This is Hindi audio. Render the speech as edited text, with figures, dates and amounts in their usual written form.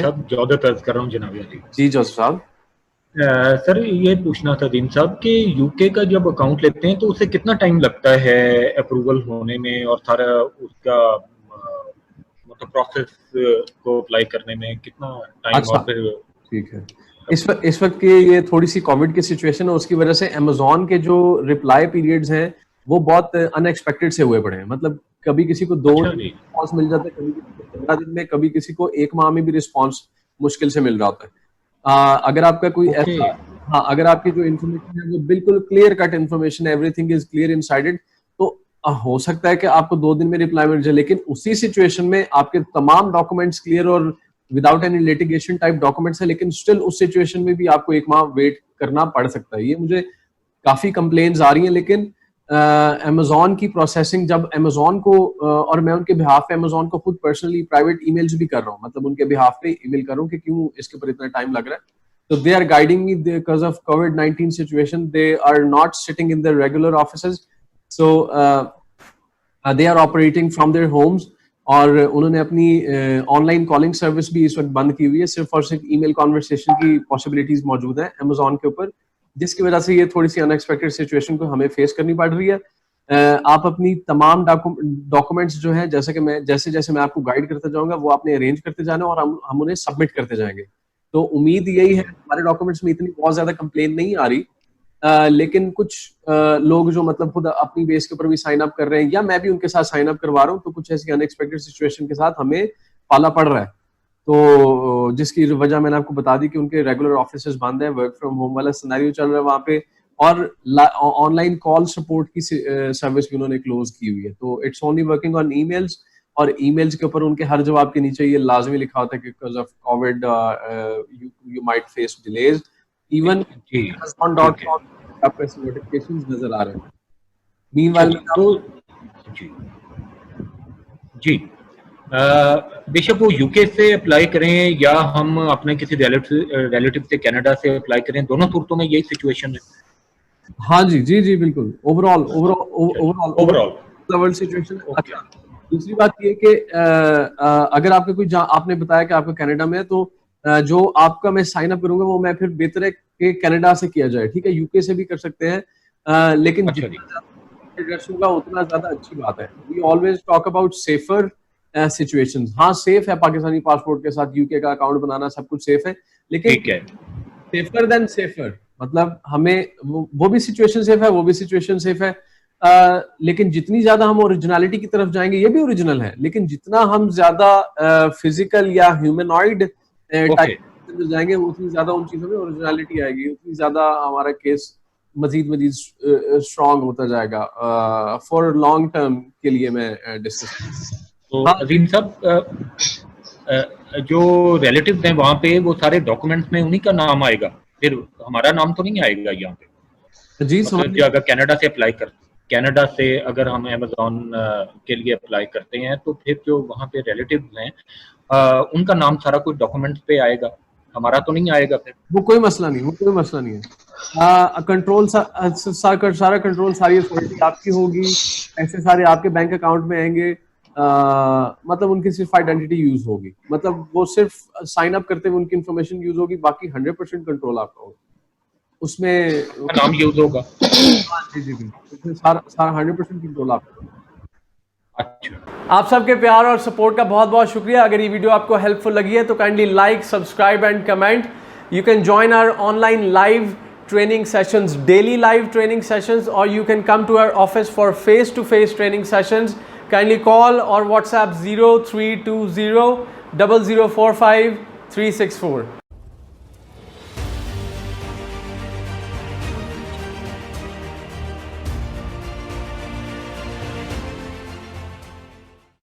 साहब जौदत अर्ज कर रहा हूँ जनाब अली। जी जोसेफ साहब। सर ये पूछना था दीन साहब कि यूके का जब अकाउंट लेते हैं तो उसे कितना टाइम लगता है अप्रूवल होने में और सारा उसका मतलब प्रोसेस को अप्लाई करने में कितना टाइम अच्छा, और फिर ठीक है। इस वक्त की ये थोड़ी सी कोविड की सिचुएशन है, उसकी वजह से अमेजोन के जो रिप्लाई पीरियड्स हैं वो बहुत अनएक्सपेक्टेड से हुए पड़े हैं। मतलब कभी किसी को 2 अच्छा दिन जी रिस्पॉन्स मिल जाता है, कभी किसी को 15 दिन में, कभी किसी को 1 माह में भी रिस्पॉन्स मुश्किल से मिल रहा होता है। अगर आपका कोई ओके ऐसा, हाँ, अगर आपकी जो इन्फॉर्मेशन है वो बिल्कुल clear cut information, everything is clear inside it, तो हो सकता है कि आपको 2 दिन में रिप्लाई मिल जाए। लेकिन उसी सिचुएशन में आपके तमाम डॉक्यूमेंट्स क्लियर और without any litigation type documents है, लेकिन स्टिल उस सिचुएशन में भी आपको 1 माह वेट करना पड़ सकता है। ये मुझे काफी कंप्लेन्स आ रही हैं, लेकिन अमेजोन की प्रोसेसिंग, जब अमेजोन को और मैं उनके बिहाफ पे अमेजोन को खुद पर्सनली प्राइवेट ईमेल्स भी कर रहा हूँ, मतलब उनके बिहाफ पे ईमेल कर रहा हूँ कि क्यों इसके ऊपर इतना टाइम लग रहा है। So they are guiding me because of COVID-19 situation. They are not sitting in their regular offices, so they are operating from their homes. और उन्होंने अपनी ऑनलाइन कॉलिंग सर्विस भी इस वक्त बंद की हुई है, सिर्फ और सिर्फ ईमेल कॉन्वर्सेशन की पॉसिबिलिटीज मौजूद है अमेजोन के ऊपर, जिसकी वजह से ये थोड़ी सी अनएक्सपेक्टेड सिचुएशन को हमें फेस करनी पड़ रही है। आप अपनी तमाम डॉक्यूमेंट्स जो है, जैसे कि मैं जैसे मैं आपको गाइड करते जाऊंगा, वो आपने अरेंज करते जाना और हम उन्हें सबमिट करते जाएंगे। तो उम्मीद यही है, हमारे डॉक्यूमेंट्स में इतनी बहुत ज्यादा कंप्लेन नहीं आ रही, लेकिन कुछ लोग जो मतलब खुद अपनी बेस के ऊपर भी साइन अप कर रहे हैं, या मैं भी उनके साथ साइन अप करवा रहा हूँ, तो कुछ ऐसी अनएक्सपेक्टेड सिचुएशन के साथ हमें पाला पड़ रहा है। तो जिसकी वजह मैंने आपको बता दी कि उनके रेगुलर ऑफिसेज बंद है, वर्क फ्रॉम होम वाला सिनेरियो चल रहा है वहाँ पे, और ऑनलाइन कॉल सपोर्ट की सर्विस भी उन्होंने क्लोज की हुई है। तो it's only working on emails, और ईमेल्स के ऊपर उनके हर जवाब के नीचे ये लाजमी लिखा होता है कि because of covid you might face delays. Even जी ठीक है amazon.com आपको ऐसे नोटिफिकेशंस नजर आ रहे हैं। अच्छा मीनवाइल जी तो जी जी बेशक वो यूके से अप्लाई करें या हम अपने किसी रिलेटिव से कनाडा से अप्लाई करें, दोनों सूरतों में यही सिचुएशन है। हाँ जी जी जी बिल्कुल, ओवरऑल वर्ल्ड सिचुएशन। अच्छा, दूसरी बात ये कि अगर आपके कोई आपने बताया कि आपका कनाडा में है, तो जो आपका मैं साइन अप करूंगा वो मैं फिर बेहतर है कि कनाडा से किया जाए, ठीक है, यूके से भी कर सकते हैं, लेकिन अच्छा जी जितना एड्रेस होगा उतना ज्यादा अच्छी बात है। We always talk about safer situations. हाँ, सेफ है पाकिस्तानी पासपोर्ट के साथ यूके का अकाउंट बनाना, सब कुछ सेफ है, लेकिन ठीक है सेफर देन सेफर, मतलब हमें वो भी सिचुएशन सेफ है, वो भी सिचुएशन सेफ है, लेकिन जितनी ज्यादा हम ओरिजिनलिटी की तरफ जाएंगे, ये भी ओरिजिनल है, लेकिन जितना हम ज्यादा फिजिकल या ह्यूमनॉइड टाइप जाएंगे, उतनी ज्यादा उन चीजों में ओरिजिनलिटी आएगी, उतनी ज्यादा हमारा केस मजीद स्ट्रॉन्ग होता जाएगा फॉर लॉन्ग टर्म के लिए मैं डिस्कस। तो अजीम साहब जो रिलेटिव्स हैं वहाँ पे, वो सारे डॉक्यूमेंट्स में उन्हीं का नाम आएगा, फिर हमारा नाम तो नहीं आएगा यहाँ पे? जी मतलब जो अगर कनाडा से अगर हम अमेजोन के लिए अप्लाई करते हैं, तो फिर जो वहाँ पे रिलेटिव्स हैं उनका नाम सारा कुछ डॉक्यूमेंट्स पे आएगा, हमारा तो नहीं आएगा फिर? वो कोई मसला नहीं है। कंट्रोल सारा कंट्रोल, सारी अथॉरिटी आपकी होगी, ऐसे सारे आपके बैंक अकाउंट में आएंगे, मतलब उनकी सिर्फ आइडेंटिटी यूज होगी, मतलब वो सिर्फ साइन अप करते हुए उनकी इंफॉर्मेशन यूज होगी, बाकी 100% कंट्रोल आपका होगा उसमें, नाम यूज होगा। जी जी बिल्कुल, सारा 100% कंट्रोल आपका। अच्छा, आप सबके प्यार और सपोर्ट का बहुत बहुत शुक्रिया। अगर ये वीडियो आपको हेल्पफुल लगी है तो kindly like, subscribe and comment. You can join our online live training sessions, daily live training sessions, or you can come to our office for face-to-face training sessions. Kindly call or WhatsApp 0320 0045 364.